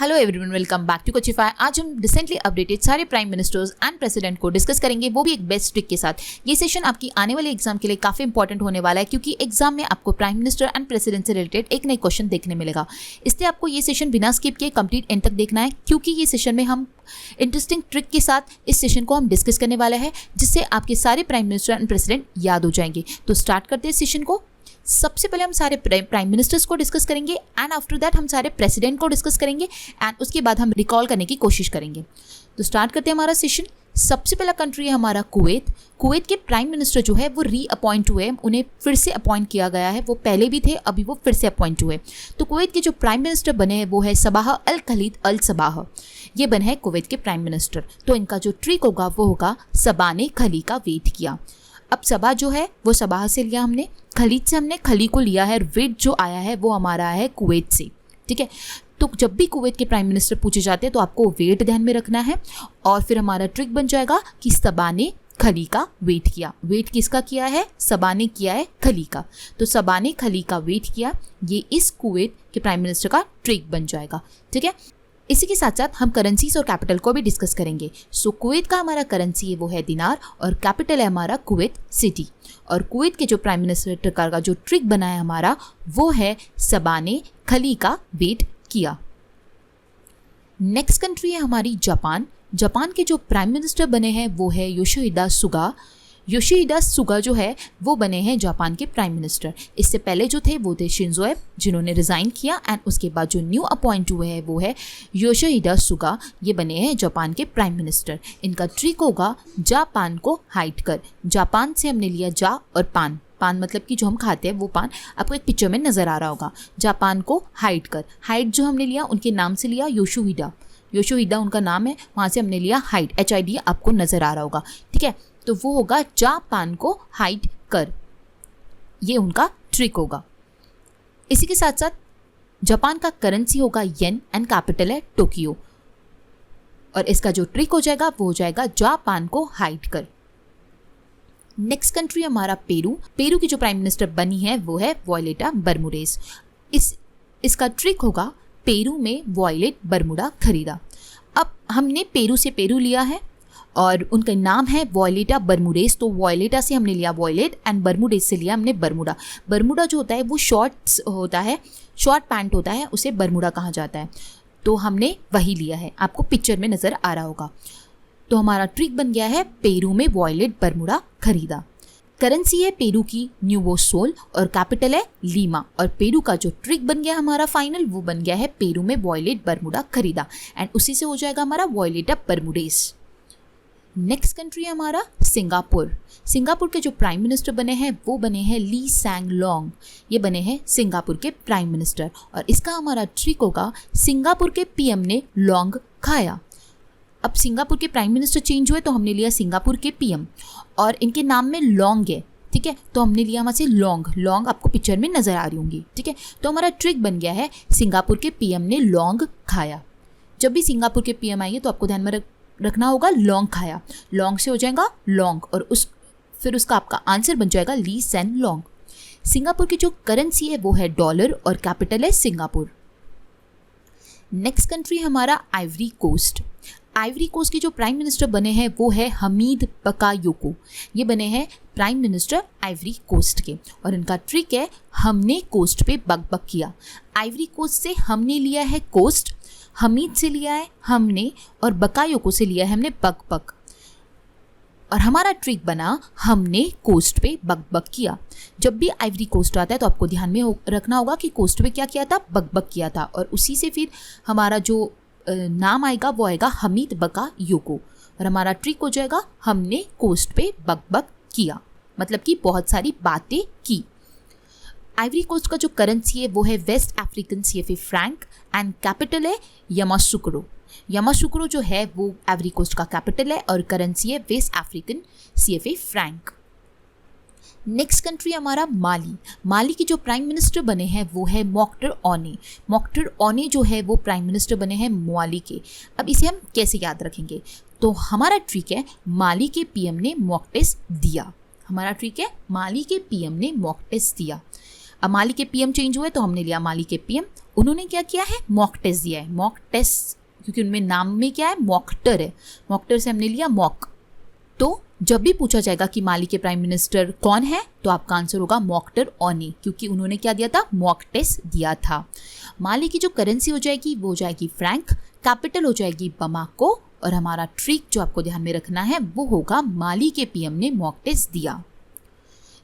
Hello everyone, welcome back to Coachify. आज हम recently updated सारे प्राइम मिनिस्टर्स एंड प्रेसिडेंट को डिस्कस करेंगे, वो भी एक बेस्ट ट्रिक के साथ। ये सेशन आपकी आने वाले एग्जाम के लिए काफी इंपॉर्टेंट होने वाला है, क्योंकि एग्जाम में आपको प्राइम मिनिस्टर एंड प्रेसिडेंट से रिलेटेड एक नई क्वेश्चन देखने मिलेगा। इसलिए आपको ये सेशन बिना स्किप किए कंप्लीट एंड तक देखना है, क्योंकि ये सेशन में हम इंटरेस्टिंग ट्रिक के साथ इस सेशन को हम डिस्कस करने वाला है, जिससे आपके सारे प्राइम मिनिस्टर एंड प्रेसिडेंट याद हो जाएंगे। तो स्टार्ट करते हैं सेशन को। सबसे पहले हम सारे प्राइम मिनिस्टर्स को डिस्कस करेंगे एंड आफ्टर दैट हम सारे प्रेसिडेंट को डिस्कस करेंगे एंड उसके बाद हम रिकॉल करने की कोशिश करेंगे। तो स्टार्ट करते हैं हमारा सेशन। सबसे पहला कंट्री है हमारा कुवैत। कुवैत के प्राइम मिनिस्टर जो है वो रीअपॉइंट हुए, उन्हें फिर से अपॉइंट किया गया है। वो पहले भी थे, अभी वो फिर से अपॉइंट हुए। तो कुवैत के जो प्राइम मिनिस्टर बने हैं वो है सबाह अल खलीद अल सबाह। ये बने हैं कुवैत के प्राइम मिनिस्टर। तो इनका जो ट्रिक होगा वो होगा सबा ने खली का वेट किया। अब सबा जो है वो सबाह से लिया हमने, खलीद से हमने खली को लिया है, वेट जो आया है वो हमारा है कुवैत से। ठीक है, तो जब भी कुवैत के प्राइम मिनिस्टर पूछे जाते हैं तो आपको वेट ध्यान में रखना है, और फिर हमारा ट्रिक बन जाएगा कि सबा ने खली का वेट किया। वेट किसका किया है? सबा ने किया है खली का। तो सबा ने खली का वेट किया, ये इस कुवैत के प्राइम मिनिस्टर का ट्रिक बन जाएगा। ठीक है, इसी के साथ साथ हम करेंसीज और कैपिटल को भी डिस्कस करेंगे। सो कुवैत का हमारा करेंसी है वो है दिनार और कैपिटल है हमारा कुवैत सिटी। और कुवैत के जो प्राइम मिनिस्टर का जो ट्रिक बना है हमारा वो है सबा ने खली का वेट किया। नेक्स्ट कंट्री है हमारी जापान। जापान के जो प्राइम मिनिस्टर बने हैं वो है योशिहिदा सुगा। योशिहिदा सुगा जो है वो बने हैं जापान के प्राइम मिनिस्टर। इससे पहले जो थे वो थे शिंजो एबे, जिन्होंने रिज़ाइन किया, एंड उसके बाद जो न्यू अपॉइंट हुए हैं वो है योशिहिदा सुगा। ये बने हैं जापान के प्राइम मिनिस्टर। इनका ट्रिक होगा जापान को हाइड कर। जापान से हमने लिया जा और पान। पान मतलब कि जो हम खाते हैं वो पान आपको एक पिक्चर में नज़र आ रहा होगा। जापान को हाइड कर। हाइड जो हमने लिया उनके नाम से लिया, योशिहिदा। योशिहिदा उनका नाम है, वहाँ से हमने लिया हाइड, HID आपको नज़र आ रहा होगा। ठीक है, तो वो होगा जापान को हाइड कर। ये उनका ट्रिक होगा। इसी के साथ साथ जापान का करेंसी होगा येन एंड कैपिटल है टोक्यो। और इसका जो ट्रिक हो जाएगा वो हो जाएगा जापान को हाइड कर। नेक्स्ट कंट्री हमारा पेरू। पेरू की जो प्राइम मिनिस्टर बनी है वो है वॉयलेटा बर्मुडेज। इसका ट्रिक होगा पेरू में वॉयलेट बर्मुडा खरीदा। अब हमने पेरू से पेरू लिया है और उनका नाम है वॉयलेटा बर्मुडेज। तो वॉयलेटा से हमने लिया वॉयलेट एंड बर्मुडेज से लिया हमने बर्मुडा। बर्मुडा जो होता है वो शॉर्ट्स होता है, शॉर्ट पैंट होता है, उसे बर्मुडा कहा जाता है। तो हमने वही लिया है, आपको पिक्चर में नज़र आ रहा होगा। तो हमारा ट्रिक बन गया है पेरू में वॉयलेट बर्मुडा खरीदा। करेंसी है पेरू की न्यूवो सोल और कैपिटल है लीमा। और पेरू का जो ट्रिक बन गया हमारा फाइनल वो बन गया है पेरू में वॉयलेट बर्मुडा खरीदा, एंड उसी से हो जाएगा हमारा वॉयलेटा बर्मुडेज। नेक्स्ट कंट्री है हमारा सिंगापुर। सिंगापुर के जो प्राइम मिनिस्टर बने हैं वो बने हैं ली सैंग लॉन्ग। ये बने हैं सिंगापुर के प्राइम मिनिस्टर। और इसका हमारा ट्रिक होगा सिंगापुर के PM ने लौंग खाया। अब सिंगापुर के प्राइम मिनिस्टर चेंज हुए तो हमने लिया सिंगापुर के PM, और इनके नाम में लौंग है। ठीक है, तो हमने लिया वहाँ से लौंग। लौंग आपको पिक्चर में नज़र आ रही होंगी। ठीक है, तो हमारा ट्रिक बन गया है सिंगापुर के PM ने लौंग खाया। जब भी सिंगापुर के PM आएंगे तो आपको ध्यान में रखना होगा लौंग खाया। लौंग से हो जाएगा लौंग, और फिर उसका आपका आंसर बन जाएगा ली सैन लौंग। सिंगापुर की जो करेंसी है वो है डॉलर और कैपिटल है सिंगापुर। नेक्स्ट कंट्री हमारा आइवरी कोस्ट। आइवरी कोस्ट के जो प्राइम मिनिस्टर बने हैं वो है हमीद बकायोको। ये बने हैं प्राइम मिनिस्टर आइवरी कोस्ट के, और इनका ट्रिक है हमने कोस्ट पे बक किया। आइवरी कोस्ट से हमने लिया है कोस्ट, हमीद से लिया है हमने, और बकायोको से लिया है हमने बक। और हमारा ट्रिक बना हमने कोस्ट पे बक किया। जब भी आइवरी कोस्ट आता है तो आपको ध्यान में रखना होगा कि कोस्ट पे क्या किया था? बक किया था। और उसी से फिर हमारा जो नाम आएगा वो आएगा हमीद बकायोको, और हमारा ट्रिक हो जाएगा हमने कोस्ट पे बक किया, मतलब कि बहुत सारी बातें की। आइवरी कोस्ट का जो करेंसी है वो है West African CFA franc and capital है यामासुक्रो। यामासुक्रो जो है वो आइवरी कोस्ट का कैपिटल है और करेंसी है West African CFA franc. Next country हमारा माली। माली के जो प्राइम मिनिस्टर बने हैं वो है मोक्टर ओने। मोक्टर ओने जो है वो प्राइम मिनिस्टर बने हैं माली के। अब इसे हम कैसे याद रखेंगे? तो हमारा ट्रिक है माली के PM ने मॉक टेस्ट दिया। हमारा ट्रिक है माली के PM ने मॉक टेस्ट दिया। अब माली के पीएम चेंज हुए तो हमने लिया माली के पीएम। उन्होंने क्या किया है, मॉक टेस्ट दिया है। मॉक टेस्ट क्योंकि उनमें नाम में क्या है, मॉकटर है, मॉकटर से हमने लिया मॉक। तो जब भी पूछा जाएगा कि माली के प्राइम मिनिस्टर कौन है तो आपका आंसर होगा मॉकटर ओनी, क्योंकि उन्होंने क्या दिया था, मॉक टेस्ट दिया था। माली की जो करेंसी हो जाएगी वो हो जाएगी फ्रैंक, कैपिटल हो जाएगी बमाको, और हमारा ट्रिक जो आपको ध्यान में रखना है वो होगा माली के पीएम ने मॉक टेस्ट दिया।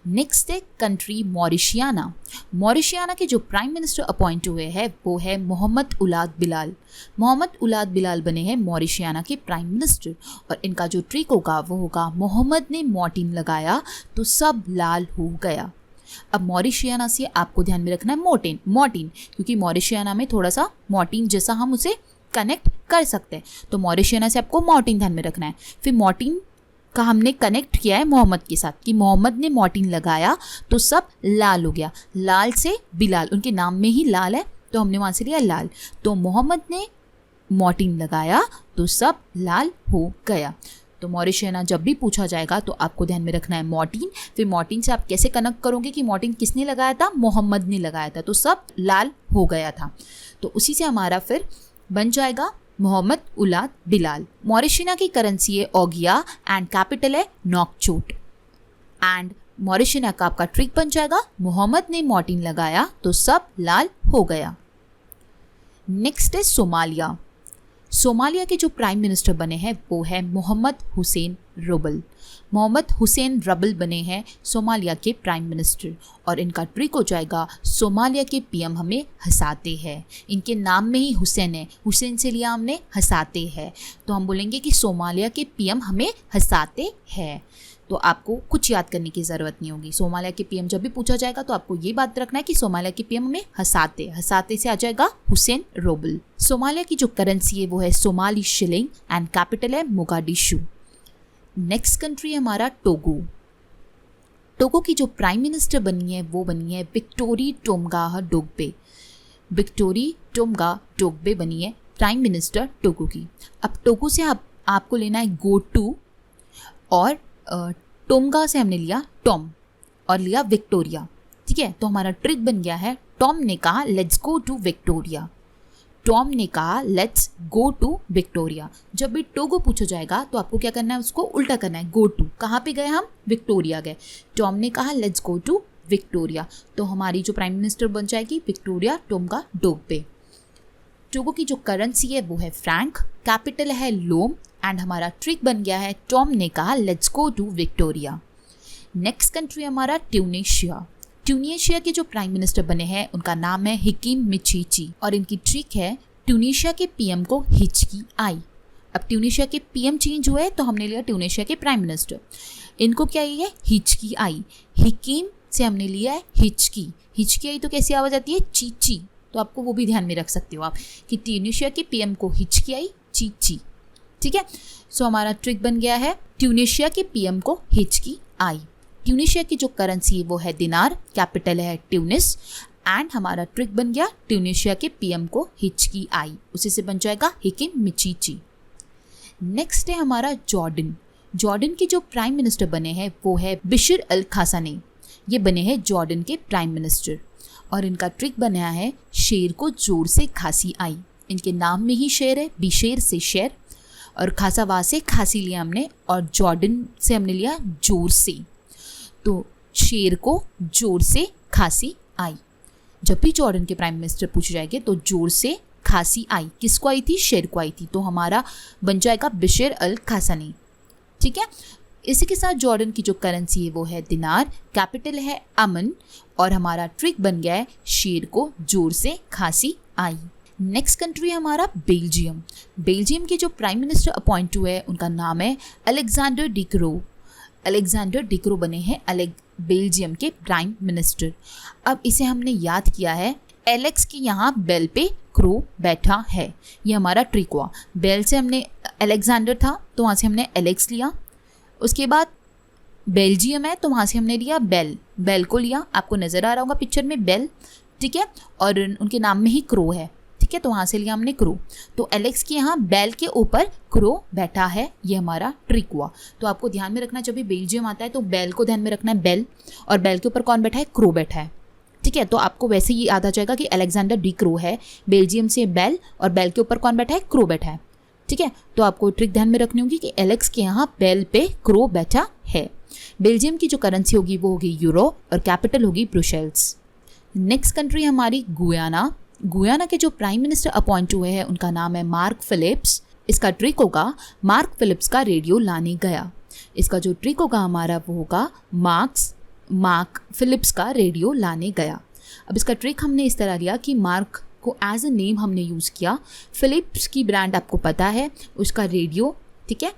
नेक्स्ट है कंट्री मॉरिशियाना। मॉरिशियाना के जो प्राइम मिनिस्टर अपॉइंट हुए हैं वो है मोहम्मद उलाद बिलाल। मोहम्मद उलाद बिलाल बने हैं मॉरिशियाना के प्राइम मिनिस्टर, और इनका जो ट्रिक होगा वो होगा मोहम्मद ने मॉर्टिन लगाया तो सब लाल हो गया। अब मॉरिशियाना से आपको ध्यान में रखना है मॉर्टिन, क्योंकि मॉरिशियाना में थोड़ा सा मॉर्टिन जैसा हम उसे कनेक्ट कर सकते हैं, तो मॉरिशियाना से आपको मॉर्टिन ध्यान में रखना है। फिर मॉर्टिन का हमने कनेक्ट किया है मोहम्मद के साथ कि मोहम्मद ने मॉर्टिन लगाया तो सब लाल हो गया। लाल से बिलाल, उनके नाम में ही लाल है तो हमने वहाँ से लिया लाल, तो मोहम्मद ने मॉर्टिन लगाया तो सब लाल हो गया। तो मॉरिशियाना जब भी पूछा जाएगा तो आपको ध्यान में रखना है मॉर्टिन। फिर मॉर्टिन से आप कैसे कनेक्ट करोगे कि मॉर्टिन किसने लगाया था, मोहम्मद ने लगाया था, तो सब लाल हो गया था। तो उसी से हमारा फिर बन जाएगा मोहम्मद उलाद बिलाल। मॉरिशियाना की करेंसी है ओगिया एंड कैपिटल है नोकचोट। एंड मॉरिशियाना का आपका ट्रिक बन जाएगा मोहम्मद ने मॉर्टिन लगाया तो सब लाल हो गया। नेक्स्ट है सोमालिया। सोमालिया के जो प्राइम मिनिस्टर बने हैं वो है मोहम्मद हुसैन रबल। मोहम्मद हुसैन रबल बने हैं सोमालिया के प्राइम मिनिस्टर, और इनका ट्रिक हो जाएगा सोमालिया के पीएम हमें हंसाते हैं। इनके नाम में ही हुसैन है, हुसैन से लिया हमने हंसाते हैं, तो हम बोलेंगे कि सोमालिया के पीएम हमें हंसाते हैं। तो आपको कुछ याद करने की ज़रूरत नहीं होगी। सोमालिया के पीएम जब भी पूछा जाएगा तो आपको ये बात रखना है कि सोमालिया के पीएम हमें हंसाते से आ जाएगा हुसैन रबल। सोमालिया की जो करेंसी है वो है सोमाली शिलिंग एंड कैपिटल है मोगाडिशु। नेक्स्ट कंट्री है हमारा टोगो। टोगो की जो प्राइम मिनिस्टर बनी है वो बनी है विक्टोरी टोमगाह डोगबे। विक्टोरी टोमगाह डोगबे बनी है प्राइम मिनिस्टर टोगो की। अब टोगो से आपको लेना है गो टू, और टोमगा से हमने लिया टॉम और लिया विक्टोरिया, ठीक है। तो हमारा ट्रिक बन गया है, टॉम ने कहा let's go to Victoria, Tom ने कहा लेट्स गो टू विक्टोरिया। जब भी टोगो पूछा जाएगा तो आपको क्या करना है, उसको उल्टा करना है, गो टू, कहाँ पे गए हम, विक्टोरिया गए। टॉम ने कहा लेट्स गो टू विक्टोरिया, तो हमारी जो प्राइम मिनिस्टर बन जाएगी विक्टोरिया टोमगा डोगबे। टोगो की जो करेंसी है वो है फ्रैंक, कैपिटल है लोम, एंड हमारा ट्रिक बन गया है टॉम ने कहा let's go to Victoria. Next country हमारा ट्यूनीशिया। ट्यूनीशिया के जो प्राइम मिनिस्टर बने हैं उनका नाम है हकीम मिचीची, और इनकी ट्रिक है ट्यूनीशिया के पीएम को हिचकी आई। अब ट्यूनीशिया के पीएम चेंज हुए तो हमने लिया ट्यूनीशिया के प्राइम मिनिस्टर, इनको क्या है, हिचकी आई। हकीम से हमने लिया है हिचकी, हिचकी आई तो कैसी आवाज़ आती है, चीची, तो आपको वो भी ध्यान में रख सकते हो आप कि ट्यूनीशिया के पीएम को हिचकी आई, चीची, ठीक है। सो हमारा ट्रिक बन गया है ट्यूनीशिया के पीएम को हिचकी आई। ट्यूनीशिया की जो करेंसी है वो है दिनार, कैपिटल है ट्यूनिस, एंड हमारा ट्रिक बन गया ट्यूनीशिया के पीएम को हिचकी आई, उसी से बन जाएगा हकीम मिचीची। नेक्स्ट है हमारा जॉर्डन। जॉर्डन के जो प्राइम मिनिस्टर बने हैं वो है बिशर अल खासानी, ये बने हैं जॉर्डन के प्राइम मिनिस्टर, और इनका ट्रिक बनाया है शेर को जोर से खांसी आई। इनके नाम में ही शेर है, बिशेर से शेर, और खासावा से खांसी लिया हमने, और जॉर्डन से हमने लिया जोर से, तो शेर को जोर से खांसी आई। जब भी जॉर्डन के प्राइम मिनिस्टर पूछे जाएंगे तो जोर से खांसी आई, किसको आई थी, शेर को आई थी, तो हमारा बन जाएगा बिशर अल खासानी, ठीक है। इसी के साथ जॉर्डन की जो करेंसी है वो है दिनार, कैपिटल है अमन, और हमारा ट्रिक बन गया है शेर को जोर से खांसी आई। नेक्स्ट कंट्री है हमारा बेल्जियम। बेल्जियम के जो प्राइम मिनिस्टर अपॉइंट हुए हैं उनका नाम है Alexander D crow. Alexander D crow बने हैं बेल्जियम के प्राइम मिनिस्टर। अब इसे हमने याद किया है, एलेक्स की यहाँ बेल पे क्रो बैठा है, ये हमारा ट्रिक हुआ। बेल से हमने अलेक्जेंडर था तो वहाँ से हमने एलेक्स लिया, उसके बाद बेल्जियम है तो वहाँ से हमने लिया बेल, बेल को लिया, आपको नज़र आ रहा होगा पिक्चर में बेल, ठीक है, और उनके नाम में ही क्रो है, ठीक है, तो वहाँ से लिया हमने क्रो। तो एलेक्स के यहाँ बेल के ऊपर क्रो बैठा है, ये हमारा ट्रिक हुआ। तो आपको ध्यान में रखना, जब भी बेल्जियम आता है तो बेल को ध्यान में रखना है, बेल, और बेल के ऊपर कौन बैठा है, क्रो बैठा है, ठीक है, तो आपको वैसे ही याद आ जाएगा कि अलेक्जेंडर डी क्रो है, बेल्जियम से बेल, और बेल के ऊपर कौन बैठा है, क्रो बैठा है। ठीक है, तो आपको ट्रिक ध्यान में रखनी होगी कि एलेक्स के यहाँ बेल पे क्रो बैठा है। बेल्जियम की जो करेंसी होगी वो होगी यूरो और कैपिटल होगी ब्रुसेल्स। नेक्स्ट कंट्री हमारी गुयाना। गुयाना के जो प्राइम मिनिस्टर अपॉइंट हुए हैं उनका नाम है मार्क फिलिप्स। इसका ट्रिक होगा मार्क फिलिप्स का रेडियो लाने गया। इसका जो ट्रिक होगा हमारा वो होगा मार्क फिलिप्स का रेडियो लाने गया। अब इसका ट्रिक हमने इस तरह लिया कि मार्क को एज अ नेम हमने यूज़ किया, फिलिप्स की ब्रांड आपको पता है, उसका रेडियो, ठीक है,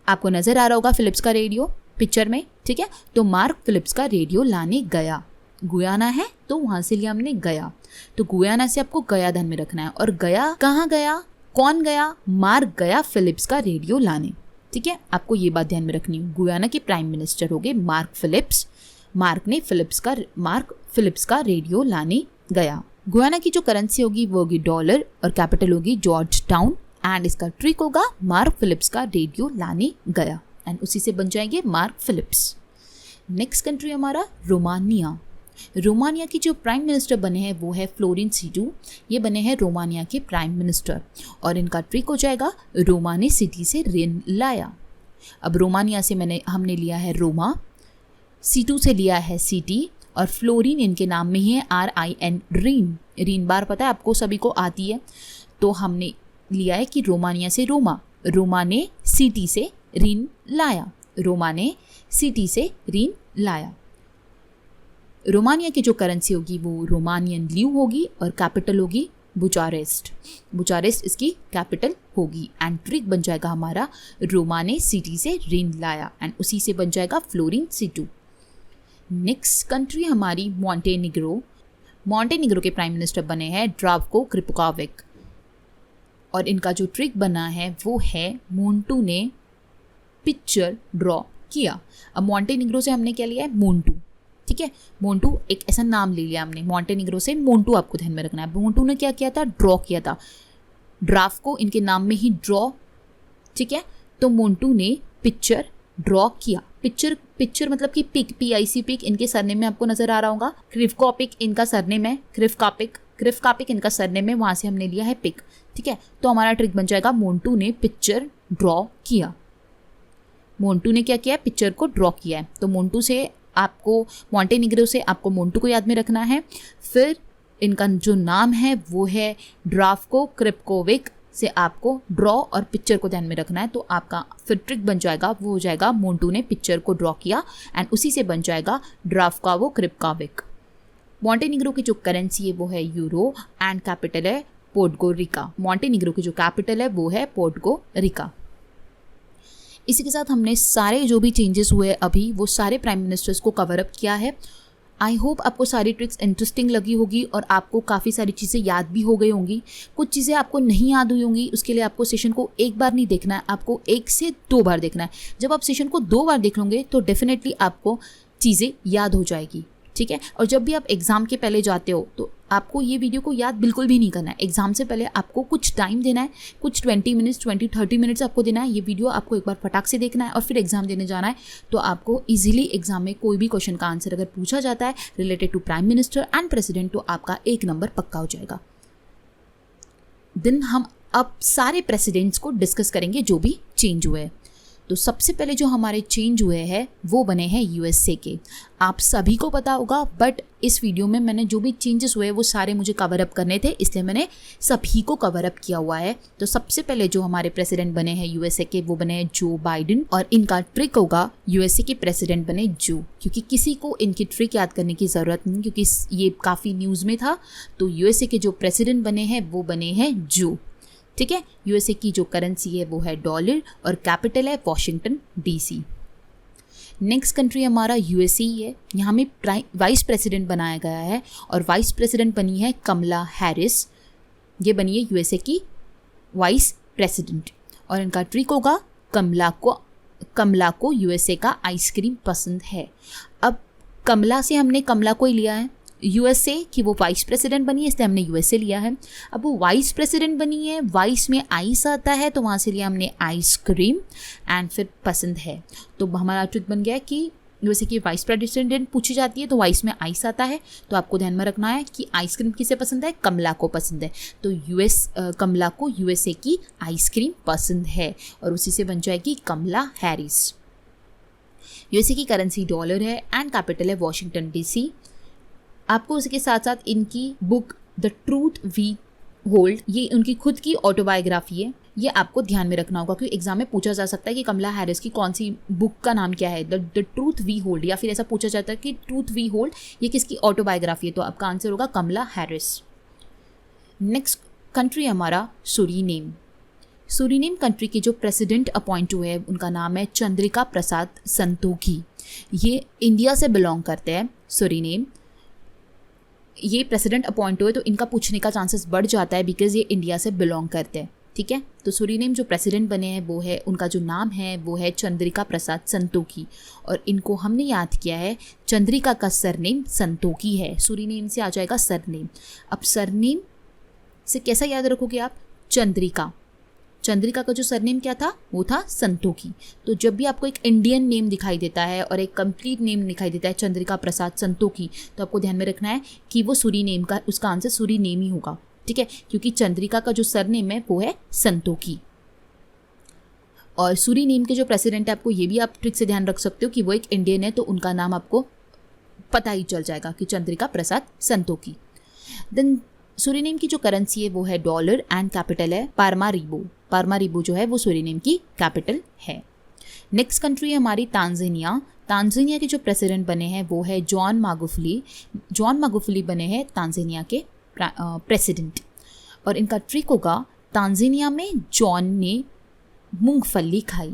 आपको नज़र आ रहा होगा फिलिप्स का रेडियो पिक्चर में, ठीक है, तो मार्क फिलिप्स का रेडियो लाने गया। गुयाना है तो वहाँ से लिया हमने गया, तो गुयाना से आपको गया ध्यान में रखना है। और गया कहाँ गया, कौन गया, मार्क गया फिलिप्स का रेडियो लाने। ठीक है, आपको ये बात ध्यान में रखनी है। गुयाना के प्राइम मिनिस्टर हो गए मार्क फिलिप्स। मार्क फिलिप्स का रेडियो लाने गया। गुयाना की जो करेंसी होगी वो होगी डॉलर और कैपिटल होगी जॉर्ज टाउन। एंड इसका ट्रिक होगा मार्क फिलिप्स का रेडियो लाने गया, एंड उसी से बन जाएंगे मार्क फिलिप्स। नेक्स्ट कंट्री हमारा रोमानिया। रोमानिया की जो प्राइम मिनिस्टर बने हैं वो है फ्लोरिन सीटू। ये बने हैं रोमानिया के प्राइम मिनिस्टर, और इनका ट्रिक हो जाएगा रोमानी सिटी से ऋण लाया। अब रोमानिया से हमने लिया है रोमा, सीटू से लिया है सिटी, और फ्लोरिन इनके नाम में ही है RIN, रीन बार पता है आपको सभी को आती है, तो हमने लिया है कि रोमानिया से रोमा ने सिटी से ऋण लाया, रोमा ने सिटी से ऋण लाया। रोमानिया की जो करेंसी होगी वो रोमानियन ल्यू होगी और कैपिटल होगी बुचारेस्ट इसकी कैपिटल होगी। एंड ट्रिक बन जाएगा हमारा रोमा ने सिटी से ऋण लाया, एंड उसी से बन जाएगा फ्लोरिन सीटू। नेक्स्ट कंट्री हमारी मॉन्टेनिग्रो के प्राइम मिनिस्टर बने हैं ड्रावको क्रिपकोविक, और इनका जो ट्रिक बना है वो है मोन्टू ने पिक्चर ड्रॉ किया। अब मॉन्टेनिग्रो से हमने क्या लिया है, मोन्टू, ठीक है, मोन्टू एक ऐसा नाम ले लिया हमने, मॉन्टेनिग्रो से मोन्टू आपको ध्यान में रखना है। मोन्टू ने क्या किया था, ड्रॉ किया था, ड्राफ को इनके नाम में ही ड्रॉ, ठीक है, तो मोन्टू ने पिक्चर ड्रॉ किया। पिक्चर मतलब कि पिक इनके सरनेम में आपको नजर आ रहा होगा। क्रिवकोपिक इनका सरनेम है, क्रिवकापिक इनका सरनेम है, वहां से हमने लिया है पिक, ठीक है, तो हमारा ट्रिक बन जाएगा मोन्टू ने पिक्चर ड्रॉ किया। मोन्टू ने क्या किया, पिक्चर को ड्रॉ किया है, तो मॉन्टेनिग्रो से आपको मोन्टू को याद में रखना है। फिर इनका जो नाम है वो है ड्रावको क्रिपकोविक, से आपको ड्रॉ और पिक्चर को ध्यान में रखना है, तो आपका फिर ट्रिक बन जाएगा वो हो जाएगा मोन्टू ने पिक्चर को ड्रॉ किया, एंड उसी से बन जाएगा ड्रावकावो क्रिपकोविक। मॉन्टेनिग्रो की जो करेंसी है वो है यूरो एंड कैपिटल है पोर्टोरिको। मॉन्टेनिग्रो की जो कैपिटल है वो है पोर्टोरिको। इसी के साथ हमने सारे जो भी चेंजेस हुए अभी वो सारे प्राइम मिनिस्टर्स को कवर अप किया है। आई होप आपको सारी ट्रिक्स इंटरेस्टिंग लगी होगी और आपको काफ़ी सारी चीज़ें याद भी हो गई होंगी। कुछ चीज़ें आपको नहीं याद हुई होंगी, उसके लिए आपको सेशन को एक बार नहीं देखना है, आपको 1 से 2 बार देखना है। जब आप सेशन को 2 बार देख लोगे तो डेफिनेटली आपको चीज़ें याद हो जाएगी, ठीक है। और जब भी आप एग्ज़ाम के पहले जाते हो तो आपको ये वीडियो को याद बिल्कुल भी नहीं करना है। एग्जाम से पहले आपको कुछ टाइम देना है, कुछ 20-30 मिनट्स आपको देना है। ये वीडियो आपको एक बार फटाक से देखना है और फिर एग्जाम देने जाना है, तो आपको इजीली एग्जाम में कोई भी क्वेश्चन का आंसर अगर पूछा जाता है related to prime minister and president तो आपका 1 नंबर पक्का हो जाएगा। हम अब सारे प्रेसिडेंट्स को डिस्कस करेंगे जो भी चेंज हुए हैं। तो सबसे पहले जो हमारे चेंज हुए हैं वो बने हैं USA के। आप सभी को पता होगा, बट इस वीडियो में मैंने जो भी चेंजेस हुए वो सारे मुझे कवर अप करने थे, इसलिए मैंने सभी को कवर अप किया हुआ है। तो सबसे पहले जो हमारे प्रेसिडेंट बने हैं USA के वो बने हैं जो बाइडेन, और इनका ट्रिक होगा USA के प्रेसिडेंट बने जो, क्योंकि किसी को इनकी ट्रिक याद करने की ज़रूरत नहीं, क्योंकि ये काफ़ी न्यूज़ में था। तो USA के जो प्रेसिडेंट बने हैं वो बने हैं जो, ठीक है। USA की जो करेंसी है वो है डॉलर और कैपिटल है वॉशिंगटन DC। नेक्स्ट कंट्री हमारा USA है। यहाँ में वाइस प्रेसिडेंट बनाया गया है और वाइस प्रेसिडेंट बनी है कमला हैरिस। ये बनी है USA की वाइस प्रेसिडेंट, और इनका ट्रिक होगा कमला को USA का आइसक्रीम पसंद है। अब कमला से हमने कमला को ही लिया है, USA की वो वाइस प्रेसिडेंट बनी है इसलिए हमने USA लिया है। अब वो वाइस प्रेसिडेंट बनी है, वाइस में आइस आता है तो वहाँ से लिया हमने आइसक्रीम, एंड फिर पसंद है। तो हमारा ट्रिक बन गया कि जैसे कि वाइस प्रेसिडेंट पूछी जाती है तो वाइस में आइस आता है, तो आपको ध्यान में रखना है कि आइसक्रीम किसे पसंद है, कमला को पसंद है। तो कमला को यूएसए की आइसक्रीम पसंद है और उसी से बन जाएगी कमला हैरिस। यूएसए की करेंसी डॉलर है एंड कैपिटल है वॉशिंगटन डीसी। आपको उसके साथ साथ इनकी book The Truth We Hold, ये उनकी खुद की ऑटोबायोग्राफी है, ये आपको ध्यान में रखना होगा क्योंकि एग्जाम में पूछा जा सकता है कि कमला हैरिस की कौन सी बुक का नाम क्या है, द ट्रूथ वी होल्ड, या फिर ऐसा पूछा जाता है कि ट्रूथ वी होल्ड ये किसकी ऑटोबायोग्राफी है, तो आपका आंसर होगा कमला हैरिस। नेक्स्ट कंट्री हमारा सूरीनेम। सूरीनेम कंट्री के जो प्रेसिडेंट अपॉइंट हुए हैं उनका नाम है चंद्रिका प्रसाद संतोखी। ये इंडिया से बिलोंग करते हैं सूरीनेम। ये प्रेसिडेंट अपॉइंट हुए तो इनका पूछने का चांसेस बढ़ जाता है बिकॉज ये इंडिया से बिलोंग करते हैं, ठीक है। तो सूरीनेम जो प्रेसिडेंट बने हैं वो है, उनका जो नाम है वो है चंद्रिका प्रसाद संतोखी और इनको हमने याद किया है, चंद्रिका का सरनेम संतोखी है, सूरीनेम से आ जाएगा सरनेम। अब सरनेम से कैसा याद रखोगे आप, चंद्रिका, चंद्रिका का जो सरनेम क्या था वो था संतोखी। तो जब भी आपको एक इंडियन नेम दिखाई देता है और एक कंप्लीट नेम दिखाई देता है चंद्रिका प्रसाद संतोखी, तो आपको ध्यान में रखना है कि वो सूरीनेम का, उसका आंसर सूरीनेम ही होगा, ठीक है, क्योंकि चंद्रिका का जो सरनेम है वो है संतोखी। और सूरीनेम के जो प्रेसिडेंट है, आपको ये भी आप ट्रिक से ध्यान रख सकते हो कि वो एक इंडियन है, तो उनका नाम आपको पता ही चल जाएगा कि चंद्रिका प्रसाद संतोखी। देन सूरीनेम की जो करेंसी है वो है डॉलर एंड कैपिटल है पारमारीबो। पारमारीबो जो है वो सूरीनेम की कैपिटल है। नेक्स्ट कंट्री है हमारी तांजानिया। तांजानिया के जो प्रेसिडेंट बने हैं वो है जॉन मागुफुली। जॉन मागुफुली बने हैं तांजानिया के प्रेसिडेंट और इनका ट्रिक होगा, तांजानिया में जॉन ने मूंगफली खाई।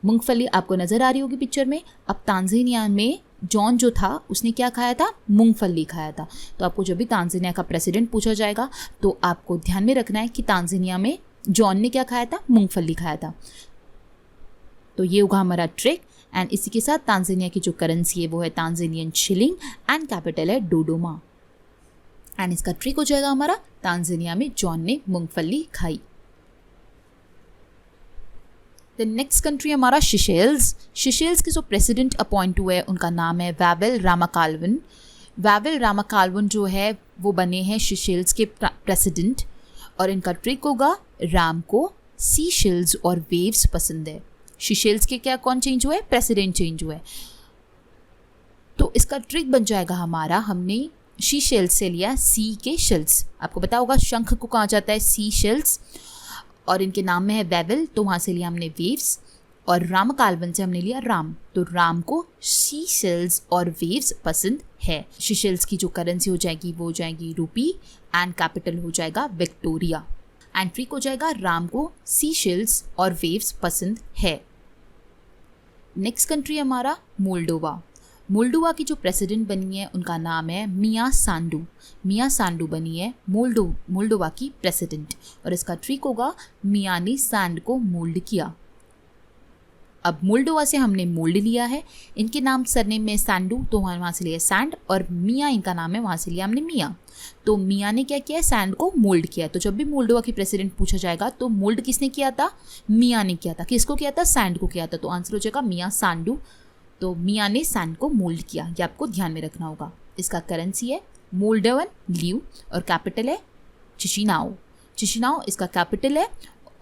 मूंगफली आपको नज़र आ रही होगी पिक्चर में। अब तांजानिया में जॉन जो था उसने क्या खाया था, मूंगफली खाया था। तो आपको जब भी तांजानिया का प्रेसिडेंट पूछा जाएगा तो आपको ध्यान में रखना है कि तांजानिया में जॉन ने क्या खाया था, मूंगफली खाया था। तो ये होगा हमारा ट्रिक। एंड इसी के साथ तांजानिया की जो करेंसी है वो है तांजानियन शिलिंग एंड कैपिटल है डोडोमा। एंड इसका ट्रिक हो जाएगा हमारा, तांजानिया में जॉन ने मूंगफली खाई। द नेक्स्ट कंट्री हमारा सिशेल्स। सिशेल्स के जो प्रेसिडेंट अपॉइंट हुए हैं उनका नाम है वावेल रामाकालवन। वावेल रामाकालवन जो है वो बने हैं सिशेल्स के प्रेसिडेंट और इनका ट्रिक होगा, राम को सीशेल्स और वेव्स पसंद है। सिशेल्स के क्या कौन चेंज हुआ है, प्रेसिडेंट चेंज हुआ है। तो इसका ट्रिक बन जाएगा हमारा, हमने शी शेल्स से लिया सी के शेल्स। आपको पता होगा शंख को कहा जाता है सी शेल्स और इनके नाम में है वेवेल, तो वहाँ से लिया हमने वेव्स। और रामकालवन से हमने लिया राम, तो राम को सी शेल्स और वेव्स पसंद है। सिशेल्स की जो करेंसी हो जाएगी वो हो जाएगी रूपी एंड कैपिटल हो जाएगा विक्टोरिया। एंड ट्रिक हो जाएगा, राम को सी शेल्स और वेव्स पसंद है। नेक्स्ट कंट्री हमारा मोल्डोवा। मोल्डोवा की जो प्रेसिडेंट बनी है उनका नाम है मिया सांडू। मिया सांडू बनी है मोल्डोवा की प्रेसिडेंट और इसका ट्रिक होगा, मिया ने सैंड को मोल्ड किया। अब मोल्डोवा से हमने मोल्ड लिया है, इनके नाम सरनेम में सैंडू, तो वहाँ से लिया सैंड, और मिया इनका नाम है, वहाँ से लिया हमने मिया। तो मिया ने क्या किया, सैंड को मोल्ड किया। तो जब भी मोल्डोवा की प्रेसिडेंट पूछा जाएगा तो मोल्ड किसने किया था, मिया ने किया था। किसको किया था, सैंड को किया था। तो आंसर हो जाएगा मिया सांडू। तो मिया ने सैंड को मोल्ड किया, ये आपको ध्यान में रखना होगा। इसका करेंसी है मोल्डोवन ल्यू और कैपिटल है चिशिनाओ। चिशिनाओ इसका कैपिटल है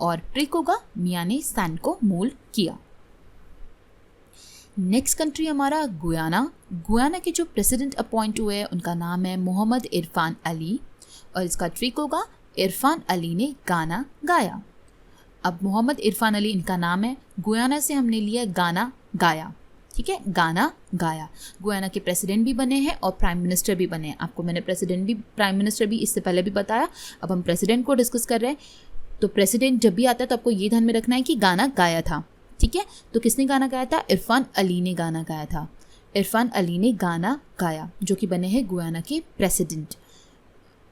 और ट्रिक होगा, मिया ने सैंड को मोल्ड किया। नेक्स्ट कंट्री हमारा गुयाना। गुयाना के जो प्रेसिडेंट अपॉइंट हुए हैं उनका नाम है मोहम्मद इरफान अली और इसका ट्रिक होगा, इरफान अली ने गाना गाया। अब मोहम्मद इरफान अली इनका नाम है, गुयाना से हमने लिया गाना गाया, ठीक है, गाना गाया। गुयाना के प्रेसिडेंट भी बने हैं और प्राइम मिनिस्टर भी बने हैं। आपको मैंने प्रेसिडेंट भी प्राइम मिनिस्टर भी इससे पहले भी बताया, अब हम प्रेसिडेंट को डिस्कस कर रहे हैं। तो प्रेसिडेंट जब भी आता है तो आपको ये ध्यान में रखना है कि गाना गाया था, ठीक है। तो किसने गाना गाया था, इरफान अली ने गाना गाया था। इरफान अली ने गाना गाया, जो कि बने हैं गुयाना के प्रेसिडेंट।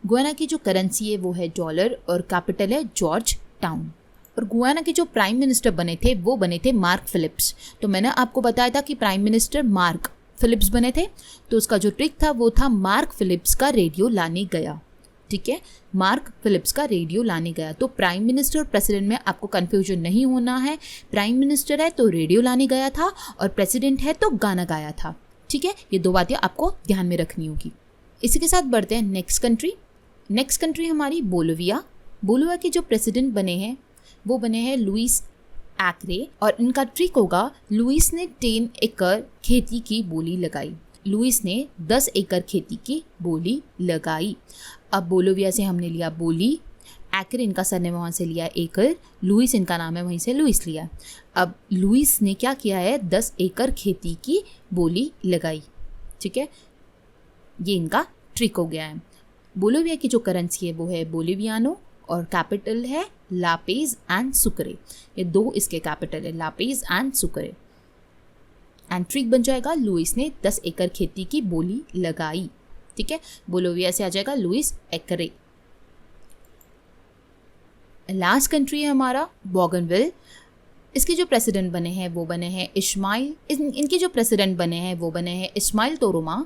गुयाना की जो करेंसी है वो है डॉलर और कैपिटल है जॉर्ज टाउन। और गुयाना के जो प्राइम मिनिस्टर बने थे वो बने थे मार्क फिलिप्स। तो मैंने आपको बताया था कि प्राइम मिनिस्टर मार्क फिलिप्स बने थे, तो उसका जो ट्रिक था वो था मार्क फिलिप्स का रेडियो लाने गया, ठीक है, मार्क फिलिप्स का रेडियो लाने गया। तो प्राइम मिनिस्टर और प्रेसिडेंट में आपको कन्फ्यूजन नहीं होना है। प्राइम मिनिस्टर है तो रेडियो लाने गया था और प्रेसिडेंट है तो गाना गाया था। ठीक है, ये 2 बातें आपको ध्यान में रखनी होगी। इसी के साथ बढ़ते हैं नेक्स्ट कंट्री। नेक्स्ट कंट्री हमारी बोलिविया। बोलिविया के जो प्रेसिडेंट बने हैं वो बने हैं लुइस एक्रे, और इनका ट्रिक होगा, लुइस ने 10 एकड़ खेती की बोली लगाई। लुइस ने 10 एकड़ खेती की बोली लगाई। अब बोलिविया से हमने लिया बोली, एक्रे इनका सरनेम वहाँ से लिया एकड़, लुइस इनका नाम है वहीं से लुइस लिया। अब लुइस ने क्या किया है, 10 एकड़ खेती की बोली लगाई। ठीक है, ये इनका ट्रिक हो गया है। बोलिविया की जो करेंसी है वो है बोलिवियानो और कैपिटल है लापेज एंड सुक्रे। ये 2 इसके कैपिटल है, लापेज एंड सुक्रे। एंड ट्रिक बन जाएगा, लुइस ने 10 एकड़ खेती की बोली लगाई। ठीक है, बोलिविया से आ जाएगा लुइस एक्रे। लास्ट कंट्री है हमारा बोगनविल। इसके जो प्रेसिडेंट बने हैं वो बने हैं इस्माइल, इनके जो प्रेसिडेंट बने हैं वो बने हैं इस्माइल तोरोमा।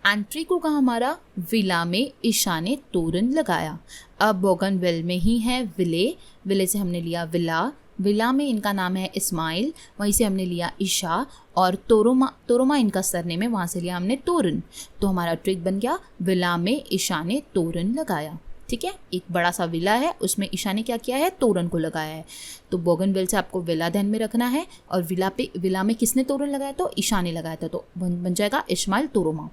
एंड ट्रिक होगा हमारा, विला में ईशा ने तोरण लगाया। अब बोगनविल में ही है विले, विले से हमने लिया विला, विला में इनका नाम है इस्माइल, वहीं से हमने लिया ईशा, और तोरोमा इनका सरनेम है, वहाँ से लिया हमने तोरण। तो हमारा ट्रिक बन गया, विला में ईशा ने तोरण लगाया। ठीक है, एक बड़ा सा विला है, उसमें ईशा ने क्या किया है, तोरण को लगाया है। तो बोगनविल से आपको विला ध्यान में रखना है, और विला में किसने तोरण लगाया, तो ईशा ने लगाया था। तो बन जाएगा इस्माइल तोरोमा।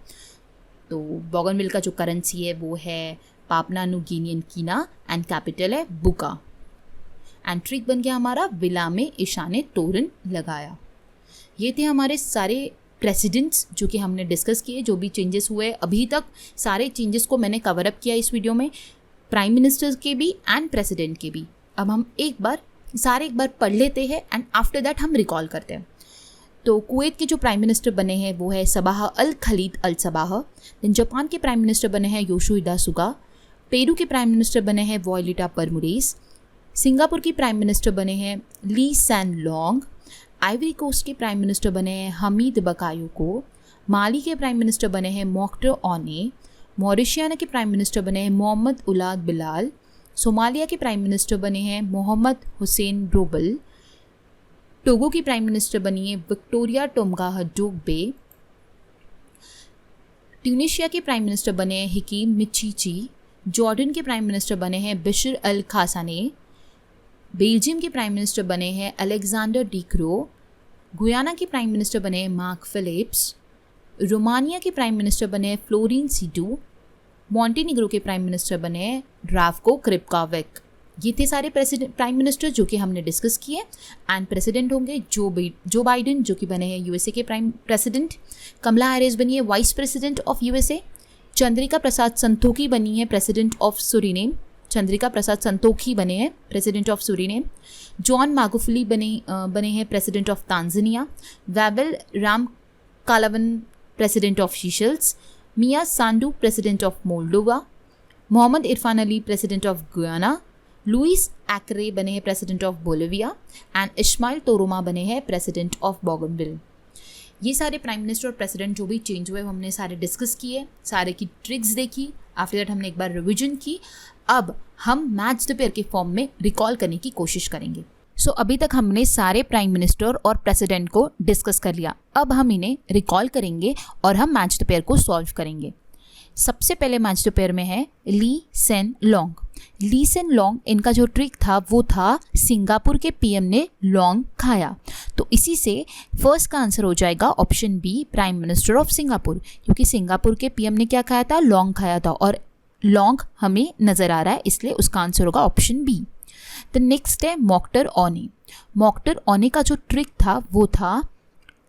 तो बोगनविल का जो करेंसी है वो है पापुआ न्यू गिनियन कीना एंड कैपिटल है बुका। एंड ट्रिक बन गया हमारा, विला में ईशा ने तोरण लगाया। ये थे हमारे सारे प्रेसिडेंट्स जो कि हमने डिस्कस किए, जो भी चेंजेस हुए अभी तक, सारे चेंजेस को मैंने कवर अप किया इस वीडियो में, प्राइम मिनिस्टर्स के भी एंड प्रेसिडेंट के भी। अब हम एक बार पढ़ लेते हैं एंड आफ्टर दैट हम रिकॉल करते हैं। तो कुवैत के जो प्राइम मिनिस्टर बने हैं वो है सबाह अल खलीद अल सबाह। देन जापान के प्राइम मिनिस्टर बने हैं योशिहिदा सुगा। पेरू के प्राइम मिनिस्टर बने हैं वॉयलेटा परमुडेस। सिंगापुर की प्राइम मिनिस्टर बने हैं ली सैन लॉन्ग। आइवरी कोस्ट के प्राइम मिनिस्टर बने हैं हमीद बकायोको। माली के प्राइम मिनिस्टर बने हैं मोख्तर ओने। मॉरिशियाना के प्राइम मिनिस्टर बने हैं मोहम्मद उलाद बिलाल। सोमालिया के प्राइम मिनिस्टर बने हैं मोहम्मद हुसैन रोबल। टोगो की प्राइम मिनिस्टर बनी है विक्टोरिया टोमगाह डोगबे। ट्यूनिशिया के प्राइम मिनिस्टर बने हैं हकीम मिचीची। जॉर्डन के प्राइम मिनिस्टर बने हैं बिशर अल खासाने। बेल्जियम के प्राइम मिनिस्टर बने हैं अलेक्जेंडर डिक्रो। गुयाना के प्राइम मिनिस्टर बने हैं मार्क फिलिप्स। रोमानिया के प्राइम मिनिस्टर बने हैं फ्लोरिन सीडू। मॉन्टेनिग्रो के प्राइम मिनिस्टर बने हैं ड्रावको क्रिप्काविक। ये थे सारे प्राइम मिनिस्टर जो कि हमने डिस्कस किए। एंड प्रेसिडेंट होंगे जो बाइडेन जो कि बने हैं यूएसए के प्राइम प्रेसिडेंट। कमला हैरिस बनी है vice president of USA. Chandrika Prasad Santokhi बनी है president of Suriname. Chandrika Prasad Santokhi बने हैं president of Suriname. John Magufuli बने हैं president of Tanzania. Wavel Ramkalawan president of Seychelles. Maia Sandu president of Moldova. Mohamed Irfaan Ali president of Guyana. Luis एक्रे बने हैं president of Bolivia. And Ishmael Toroama बने हैं president of बोगनविल। ये सारे प्राइम मिनिस्टर और प्रेसिडेंट जो भी चेंज हुए हमने सारे डिस्कस किए, सारे की ट्रिक्स देखी। आफ्टर दैट हमने एक बार रिविजन की। अब हम मैच द पेयर के फॉर्म में रिकॉल करने की कोशिश करेंगे। सो अभी तक हमने सारे प्राइम मिनिस्टर और प्रेसिडेंट को डिस्कस कर लिया। अब हम इन्हें रिकॉल करेंगे और हम मैच द पेयर को सॉल्व करेंगे। सबसे पहले मैच द पेयर में है ली सेन लॉन्ग। ली सेन लॉन्ग इनका जो ट्रिक था वो था सिंगापुर के पीएम ने लॉन्ग खाया। तो इसी से फर्स्ट का आंसर हो जाएगा option B, prime minister of Singapore, क्योंकि सिंगापुर के पीएम ने क्या खाया था, लॉन्ग खाया था, और लॉन्ग हमें नज़र आ रहा है, इसलिए उसका आंसर होगा ऑप्शन बी। द नेक्स्ट है मोख्तर ओने। मोख्तर ओने का जो ट्रिक था वो था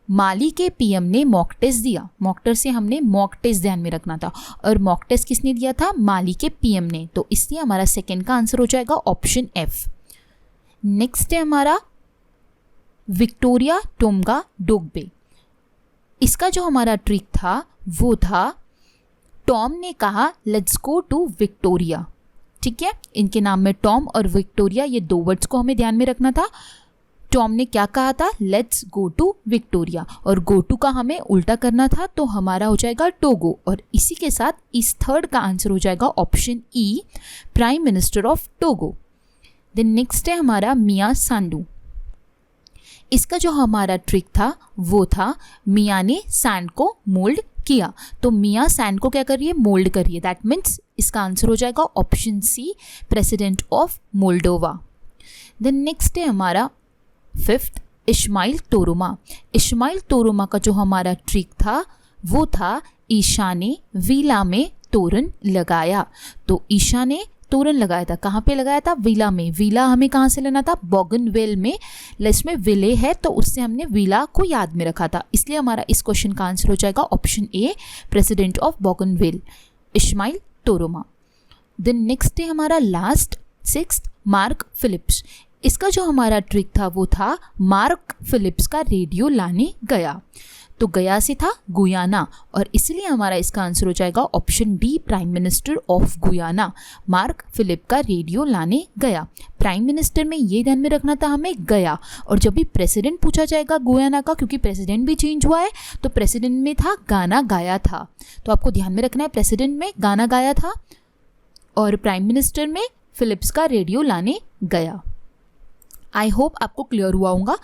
माली के पीएम ने मॉक टेस्ट दिया। मोख्तर से हमने मॉक टेस्ट ध्यान में रखना था, और मॉक टेस्ट किसने दिया था, माली के पीएम ने। तो इसलिए हमारा सेकंड का आंसर हो जाएगा ऑप्शन एफ। नेक्स्ट है हमारा विक्टोरिया टोमगा डोगबे। इसका जो हमारा ट्रिक था वो था टॉम ने कहा लेट्स गो टू विक्टोरिया। ठीक है, इनके नाम में टॉम और विक्टोरिया ये 2 वर्ड्स को हमें ध्यान में रखना था। टॉम ने क्या कहा था, लेट्स गो टू विक्टोरिया, और गो टू का हमें उल्टा करना था तो हमारा हो जाएगा टोगो, और इसी के साथ इस थर्ड का आंसर हो जाएगा option E, prime minister of Togo. Then next है हमारा मियाँ सांडू। इसका जो हमारा ट्रिक था वो था मियाँ ने सैंड को मोल्ड किया, तो मियाँ सैंड को क्या कर रही है, मोल्ड कर रही है, दैट मीन्स इसका आंसर हो जाएगा option C, president of Moldova. Then next है हमारा फिफ्थ, इस्माइल तोरुमा। इस्माइल तोरुमा का जो हमारा ट्रिक था वो था ईशा ने वीला में तोरण लगाया, तो ईशा ने तोरण लगाया था, कहाँ पे लगाया था, विला में। विला हमें कहाँ से लेना था, बोगनवेल में, लिस्ट में विले है तो उससे हमने विला को याद में रखा था, इसलिए हमारा इस क्वेश्चन का आंसर हो जाएगा ऑप्शन ए, प्रेसिडेंट ऑफ बोगनवेल, इस्माइल तोरुमा। देन नेक्स्ट है हमारा लास्ट सिक्स्थ, मार्क फिलिप्स। इसका जो हमारा ट्रिक था वो था मार्क फिलिप्स का रेडियो लाने गया, तो गया से था गुयाना, और इसलिए हमारा इसका आंसर हो जाएगा option D, prime minister of Guyana, Mark Phillips का रेडियो लाने गया। प्राइम मिनिस्टर में ये ध्यान में रखना था हमें गया, और जब भी प्रेसिडेंट पूछा जाएगा गुयाना का, क्योंकि प्रेसिडेंट भी चेंज हुआ है, तो प्रेसिडेंट में था गाना गाया था, तो आपको ध्यान में रखना है प्रेसिडेंट में गाना गाया था और प्राइम मिनिस्टर में फिलिप्स का रेडियो लाने गया। आई होप आपको क्लियर हुआ होगा।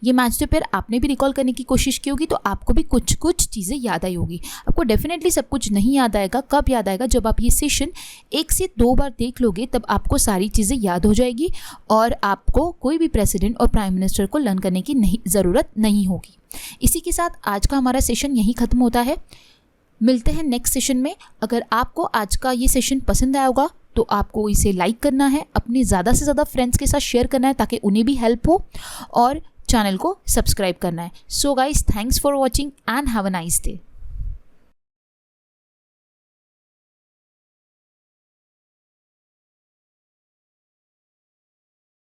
ये मैच पेपर आपने भी रिकॉल करने की कोशिश की होगी तो आपको भी कुछ कुछ चीज़ें याद आई होगी। आपको डेफिनेटली सब कुछ नहीं याद आएगा, कब याद आएगा, जब आप ये सेशन 1 से 2 बार देख लोगे तब आपको सारी चीज़ें याद हो जाएगी और आपको कोई भी प्रेसिडेंट और प्राइम मिनिस्टर को लर्न करने की ज़रूरत नहीं होगी। इसी के साथ आज का हमारा सेशन यहीं ख़त्म होता है। मिलते हैं नेक्स्ट सेशन में। अगर आपको आज का ये सेशन पसंद आया होगा तो आपको इसे लाइक करना है, अपने ज़्यादा से ज़्यादा फ्रेंड्स के साथ शेयर करना है ताकि उन्हें भी हेल्प हो, और चैनल को सब्सक्राइब करना है। So guys, thanks for watching and have a nice day.